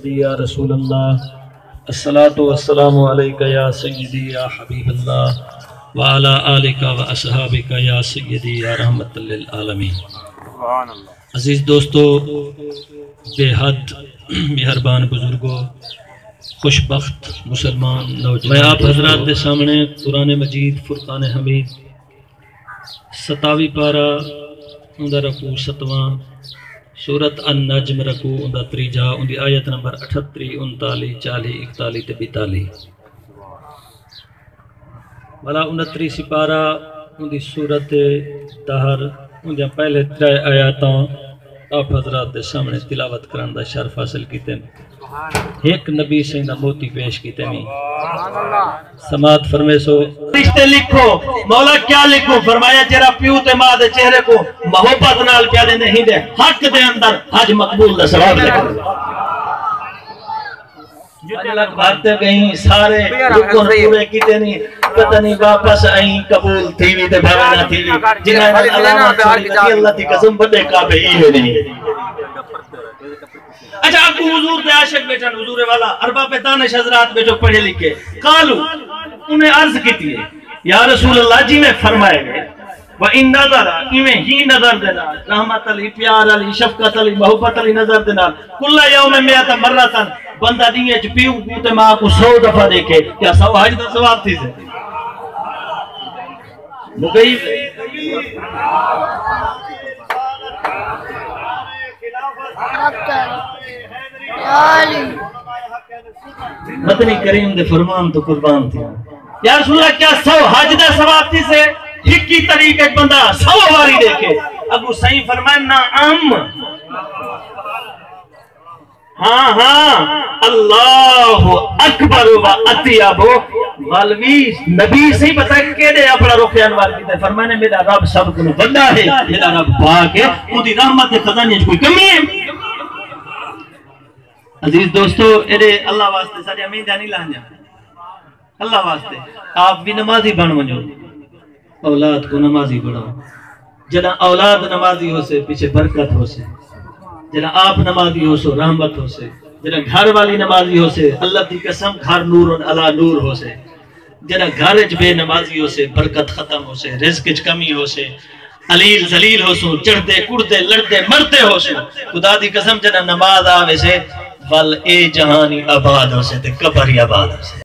یا رسول اللہ الصلاۃ والسلام علیک یا سیدی یا حبیب اللہ وعلی آلک و اصحابک یا سیدی یا رحمت للعالمین۔ عزیز دوستو، بے حد مہربان بزرگوں، خوش بخت مسلمان نوجوان، میں آپ حضرات کے سامنے قرآن مجید فرقان حمید 27 پارہ اندہ رکوع 7واں، سورت النجم رکوع اندہ 3 اندی آیت نمبر 38 39 40 41 تے 42 والا 29 سپارہ اندی سورت طہر اندیاں پہلے 3 آیاتاں آپ حضرات دے سامنے تلاوت کرن دا شرف حاصل کیتے ہیں۔ ایک نبی سے دا موتی پیش کیتے ہیں، سماعت فرمے سو رشتے لکھو۔ مولا کیا لکھو؟ فرمایا جرا پیو تے ماں دے چہرے کو محبت نال پیارے نہیں دے حق دے اندر حج مقبول دا ثواب لکھو۔ جلک بھارتے گئیں سارے رکن پورے کیتے نہیں، پتہ نہیں واپس آئیں قبول تھی بھی تے بھاونا تھی بھی جنہیں علامات چھوڑی نبی اللہ تھی قسم بڑے کعبے ہی ہے نہیں۔ اچھا آپ کو حضور دے عاشق بیٹھن، حضور والا ارباب دانش حضرات بیٹھو پڑھے لکھے، قالو انہیں عرض کی تھی یا رسول اللہ جی میں فرمائے گئے وَإِن نَظَرَ ایویں ہی نظر دینا، رحمت علی، پیار علی، شفقت علی، محبت علی نظر دینا، کل یوم میات مرتن بندہ دیئے چھ پیو کوتے ماں کو 100 دفعہ دیکھے، کیا 100 حج دا ثواب تھی سے مگئی مدنی کریم دے فرمان تو قربان تھی۔ یا رسول اللہ کیا 100 حج دا ثواب تھی سے ایک کی طریقے بندہ 100 واری دیکھے؟ ابو سعید فرمائے نعم، ہاں اللہ اکبر و اطیب والوی نبی سے ہی بتا کیڑے اپنا رخ انوار کیتے فرمانے میرا رب سب کو بندہ ہے، میرا رب پاک ہے، اودی رحمت کے خزانے کوئی کمی ہے۔ عزیز دوستو، اے اللہ واسطے سارے امین جانی لانجا، اللہ واسطے آپ بھی نمازی بن ونجو، اولاد کو نمازی بڑھاؤ۔ جنا اولاد نمازی ہو سے پیچھے برکت ہو سے، جنا آپ نمازی ہو سو رحمت ہو سے، جنا گھر والی نمازی ہو سے اللہ کی قسم گھر نور علا نور ہو سے، جنا گھرج بے نمازی ہو سے برکت ختم ہو سے، رزق چ کمی ہو سے، علیل ذلیل ہو سو، چڑھتے کڑتے لڑتے مرتے ہو سو، خدا دی قسم جنا نماز آوے سے ول اے جہانی آباد ہو سے تے قبر ہی آباد ہو سے۔